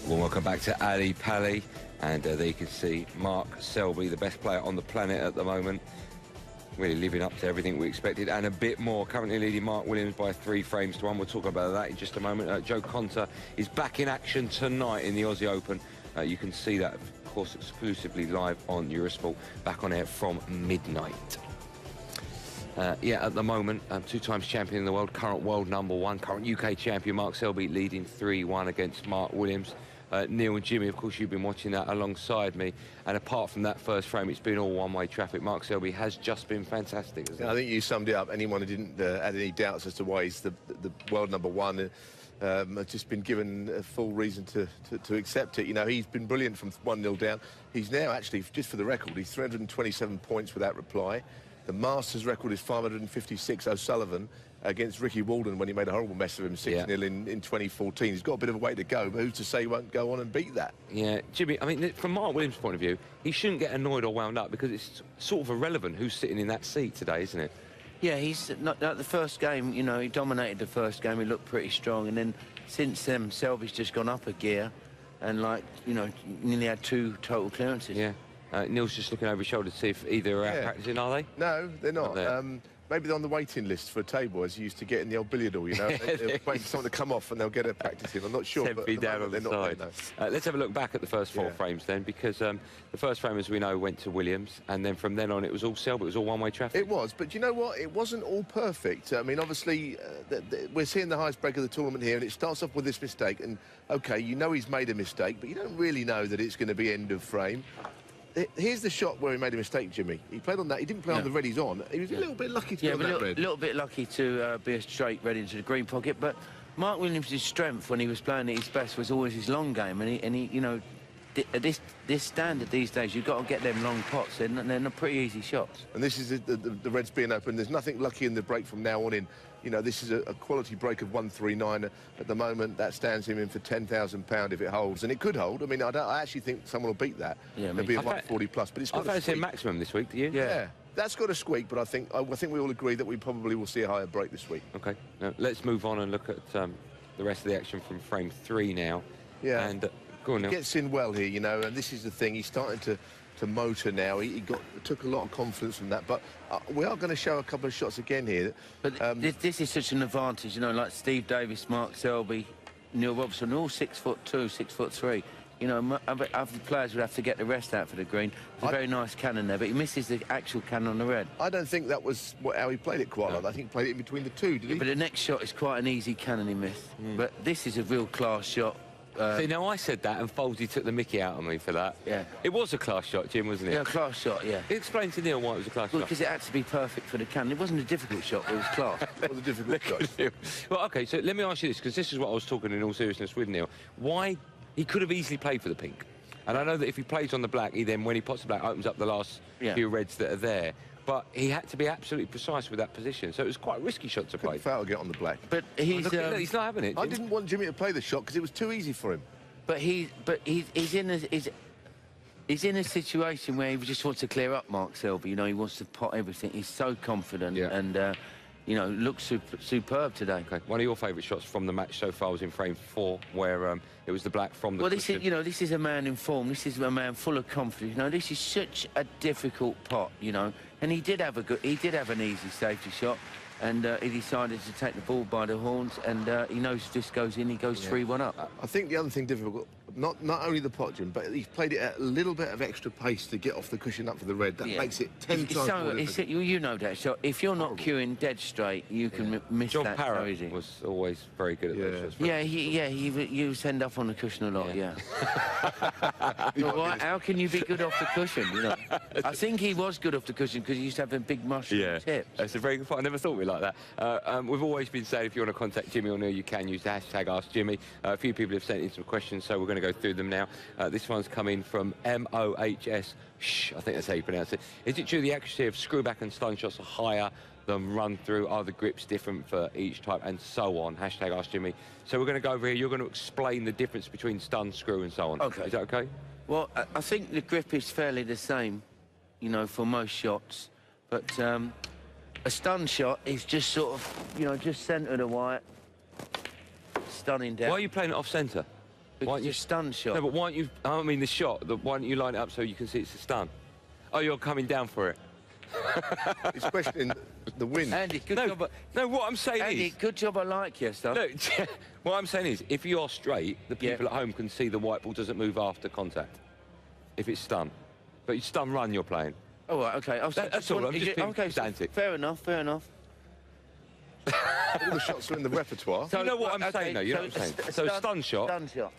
Well, welcome back to Ali Pally, and there you can see Mark Selby, the best player on the planet at the moment, really living up to everything we expected and a bit more. Currently leading Mark Williams by 3 frames to 1. We'll talk about that in just a moment. Joe Conter is back in action tonight in the Aussie Open. You can see that, of course, exclusively live on Eurosport, back on air from midnight. Yeah, at the moment, 2 times champion in the world, current world #1, current UK champion Mark Selby leading 3-1 against Mark Williams. Neil and Jimmy, of course, you've been watching that alongside me. And apart from that first frame, it's been all one-way traffic. Mark Selby has just been fantastic, hasn't he? I think you summed it up. Anyone who didn't add any doubts as to why he's the world #1 has just been given a full reason to accept it. You know, he's been brilliant from 1-0 down. He's now actually, just for the record, he's 327 points without reply. The Masters record is 556 O'Sullivan against Ricky Walden when he made a horrible mess of him 6-0 in 2014. He's got a bit of a way to go, but who's to say he won't go on and beat that? Yeah, Jimmy, I mean, from Mark Williams' point of view, he shouldn't get annoyed or wound up because it's sort of irrelevant who's sitting in that seat today, isn't it? Yeah, he's not like the first game, you know, he dominated the first game, he looked pretty strong, and then since then, Selby's just gone up a gear and, like, you know, nearly had 2 total clearances. Yeah. Neil's just looking over his shoulder to see if either are out practicing, are they? No, they're not. Maybe they're on the waiting list for a table, as you used to get in the old billiard hall, you know. They're waiting for someone to come off and they'll get a practice in. I'm not sure, but down on the side. Let's have a look back at the first 4 frames then, because the first frame, as we know, went to Williams, and then from then on it was all Selby, it was all one-way traffic. It was, but you know what? It wasn't all perfect. I mean, obviously, we're seeing the highest break of the tournament here, and it starts off with this mistake, and, OK, you know he's made a mistake, but you don't really know that it's going to be end of frame. Here's the shot where he made a mistake, Jimmy. He played on that. He didn't play on the red he's on. He was a little bit lucky to be on that red. A little bit lucky to be a straight red into the green pocket. But Mark Williams' strength when he was playing at his best was always his long game. And he you know, at this standard these days, you've got to get them long pots. They're not pretty easy shots. And this is the reds being open. There's nothing lucky in the break from now on in. You know, this is a quality break of 139 at the moment. That stands him in for £10,000 if it holds, and it could hold. I mean, I actually think someone will beat that. Yeah, There'll be a 140 plus, but it's got to squeak. Maximum this week, do you? Yeah, that's got a squeak, but I think we all agree that we probably will see a higher break this week. Okay, now let's move on and look at the rest of the action from frame 3 now. Yeah, and go on, Neil. He gets in well here, you know, and this is the thing. He's starting to motor now. He took a lot of confidence from that, but we are going to show a couple of shots again here. But this is such an advantage, you know, like Steve Davis, Mark Selby, Neil Robertson, all 6'2", 6'3". You know, other players would have to get the rest out for the green. It's a very nice cannon there, but he misses the actual cannon on the red. I don't think that was how he played it quite like. I think he played it in between the 2, did he? But the next shot is quite an easy cannon he missed. But this is a real class shot. See, now I said that and Folsey took the mickey out of me for that. Yeah. It was a class shot, Jim, wasn't it? Yeah, a class shot, yeah. Explain to Neil why it was a class shot. Because it had to be perfect for the cannon. It wasn't a difficult shot, but it was class. It was a difficult shot. Well, OK, so let me ask you this, because this is what I was talking in all seriousness with Neil. Why he could have easily played for the pink. And I know that if he plays on the black, he then, when he pots the black, opens up the last few reds that are there. But he had to be absolutely precise with that position, so it was quite a risky shot to play. Foul to get on the black. But he's not having it, Jim. I didn't want Jimmy to play the shot because it was too easy for him. But he's in a situation where he just wants to clear up Mark Selby. You know, he wants to pot everything. He's so confident and, you know, looks superb today. Okay. One of your favourite shots from the match so far was in frame 4, where it was the black from the. Well, this is a man in form. This is a man full of confidence. You know, this is such a difficult pot. You know, and he did have an easy safety shot. And he decided to take the ball by the horns, and he knows if this goes in, he goes 3-1 up. I think the other thing difficult, not only the pot, Jim, but he's played it at a little bit of extra pace to get off the cushion up for the red. That makes it 10 times more difficult. You know that. So if you're not queuing dead straight, you can miss John that Parrott so easy. was always very good at those shots. Yeah, he used to end up on the cushion a lot. Yeah. How can you be good off the cushion? You know, I think he was good off the cushion because he used to have a big mushroom tips. That's a very good point. I never thought of it like that. We've always been saying if you want to contact Jimmy or Neil, you can use the hashtag AskJimmy. A few people have sent in some questions, so we're going to go through them now. This one's come in from MOHS. I think that's how you pronounce it. Is it true the accuracy of screwback and stun shots are higher than run through? Are the grips different for each type? And so on. Hashtag AskJimmy. So we're going to go over here. You're going to explain the difference between stun, screw, and so on. Okay. Is that okay? Well, I think the grip is fairly the same, you know, for most shots. But a stun shot is just sort of, you know, just centre the wire, stunning down. Why are you playing it off centre? Because it's a stun shot. No, but why don't you... I mean, the shot. Why don't you line it up so you can see it's a stun? Oh, you're coming down for it. He's questioning the wind. Andy, good No, job. no, what I'm saying Andy, is... good job I like your stuff. No, what I'm saying is, if you're straight, the people at home can see the white ball doesn't move after contact. If it's stun. But it's stun run you're playing. Oh, right, OK. That's all. I'm just being pedantic. Fair enough, fair enough. All the shots are in the repertoire. So, you know what I'm saying, though? You know what I'm saying? So, stun shot. Stun shot.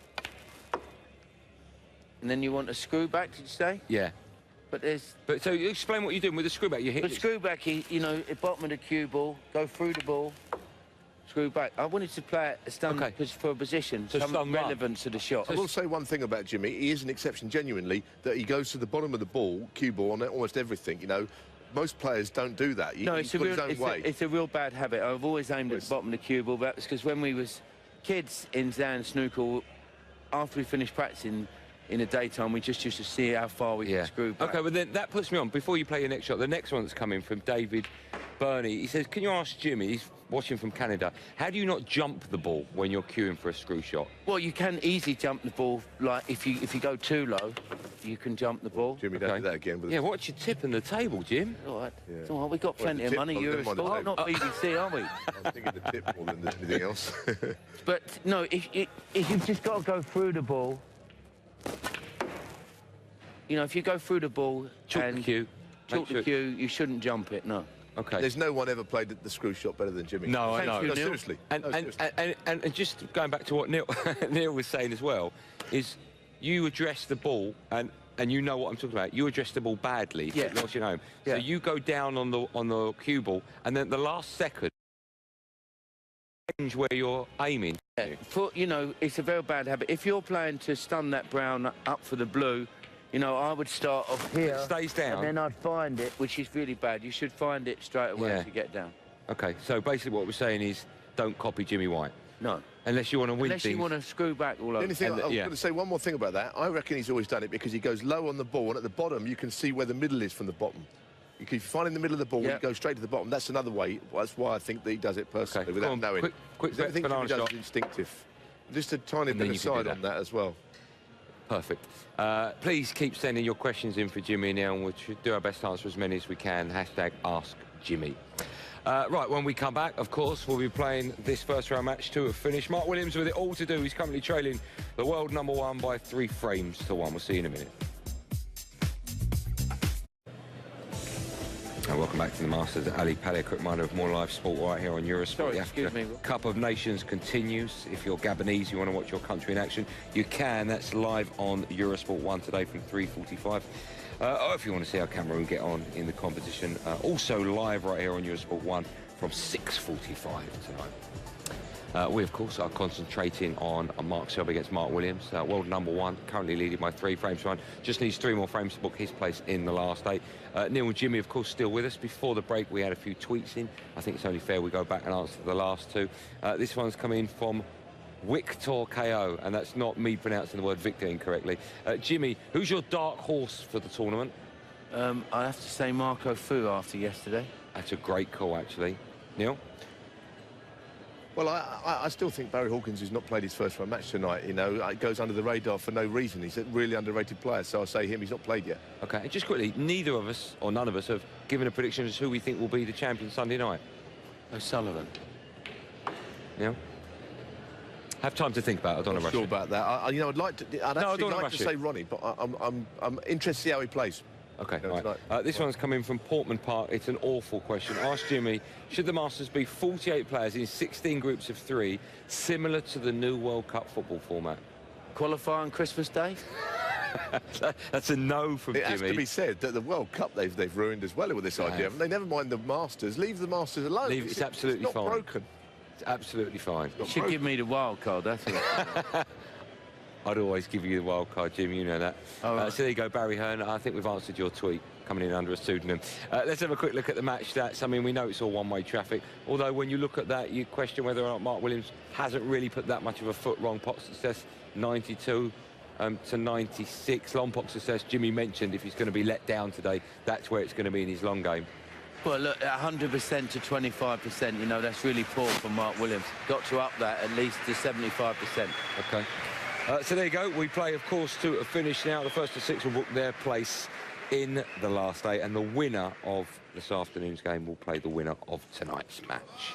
And then you want a screw back, did you say? Yeah. But there's... But so you explain what you're doing with the screw back. You hit The screw back, you know, at bottom of the cue ball, go through the ball, screw back. I wanted to play it a stun because for a position, So some stun relevance to the shot. I will say one thing about Jimmy. He is an exception, genuinely, that he goes to the bottom of the ball, cue ball, on almost everything, you know. Most players don't do that. No, it's a real bad habit. I've always aimed at the bottom of the cue ball. That's because when we was kids in Zan snooker, after we finished practicing in the daytime, we just used to see how far we could screw back. OK, well, then that puts me on. Before you play your next shot, the next one that's coming from David Burney, he says, can you ask Jimmy, he's watching from Canada, how do you not jump the ball when you're queuing for a screw shot? Well, you can easily jump the ball. Like, if you go too low, you can jump the ball. Jimmy, don't do that again. Yeah, what's your tip on the table, Jim? All right. Yeah. It's all right. We've got plenty of money. You're not BBC, are we? I'm thinking the tip more than anything else. But, no, if you've just got to go through the ball... You know, if you go through the ball Chalk the cue. Chalk the cue, you shouldn't jump it, no. OK. There's no one ever played the screw shot better than Jimmy. No, I know. You, No, Neil. seriously. And just going back to what Neil, Neil was saying as well, is you address the ball, and you know what I'm talking about. You address the ball badly, Yeah. lost your home. Yeah. So you go down on the cue ball, and then the last second, change where you're aiming. Yeah. You know, it's a very bad habit. If you're playing to stun that brown up for the blue, you know, I would start off here. It stays down. And then I'd find it, which is really bad. You should find it straight away as you get down. OK, so basically what we're saying is don't copy Jimmy White. No. Unless you want to win Unless things. you want to screw back all The over. only thing I'm going to say one more thing about that. I reckon he's always done it because he goes low on the ball, and at the bottom you can see where the middle is from the bottom. If you find in the middle of the ball, you go straight to the bottom. That's another way. That's why I think that he does it personally without knowing. Quick Everything he banana does shot. is instinctive. Just a tiny And bit then of you can do side on that as well. Perfect. Please keep sending your questions in for Jimmy now, and we'll do our best to answer as many as we can. Hashtag Ask Jimmy. Right, when we come back, of course, we'll be playing this first round match to a finish. Mark Williams with it all to do. He's currently trailing the world #1 by 3 frames to 1. We'll see you in a minute. Welcome back to the Masters. Ali Pally, a quick reminder of more live sport right here on Eurosport. Sorry, The excuse Africa me. Cup of Nations continues. If you're Gabonese, you want to watch your country in action, you can. That's live on Eurosport 1 today from 3:45. Or if you want to see how Cameroon get on in the competition, also live right here on Eurosport 1 from 6:45 tonight. We, of course, are concentrating on Mark Selby against Mark Williams, world #1, currently leading by 3 frames to 1. Just needs 3 more frames to book his place in the last 8. Neil and Jimmy, of course, still with us. Before the break, we had a few tweets in. I think it's only fair we go back and answer the last 2. This one's coming from Victor KO, and that's not me pronouncing the word Victor incorrectly. Jimmy, who's your dark horse for the tournament? I have to say Marco Fu after yesterday. That's a great call, actually. Neil? Well, I still think Barry Hawkins has not played his first round match tonight. You know, it goes under the radar for no reason. He's a really underrated player, so I say him. He's not played yet. OK, and just quickly, neither of us, or none of us, have given a prediction as to who we think will be the champion Sunday night. O'Sullivan. Neil? Have time to think about it. I don't want to rush Sure it. about that. You know, I'd actually like to say Ronnie, but I'm interested to see how he plays. OK, No, right. This one's coming from Portman Park. It's an awful question. Ask Jimmy, should the Masters be 48 players in 16 groups of 3, similar to the new World Cup football format? Qualify on Christmas Day? That's a no from Jimmy. It has to be said that the World Cup they've ruined as well with this idea. Haven't they? Never mind the Masters. Leave the Masters alone. It's absolutely it's not fine. broken. It's absolutely fine. You should give me the wild card, that's it. I'd always give you the wild card, Jim, you know that. Right. So there you go, Barry Hearn. I think we've answered your tweet, coming in under a pseudonym. Let's have a quick look at the match stats. I mean, we know it's all one-way traffic, although when you look at that, you question whether or not Mark Williams hasn't really put that much of a foot wrong. Pot success, 92 to 96. Long pot success, Jimmy mentioned, if he's going to be let down today, that's where it's going to be in his long game. Well, look, 100% to 25%, you know, that's really poor for Mark Williams. Got to up that at least to 75%. OK. So there you go. We play, of course, to a finish now. The first of 6 will book their place in the last 8, and the winner of this afternoon's game will play the winner of tonight's match.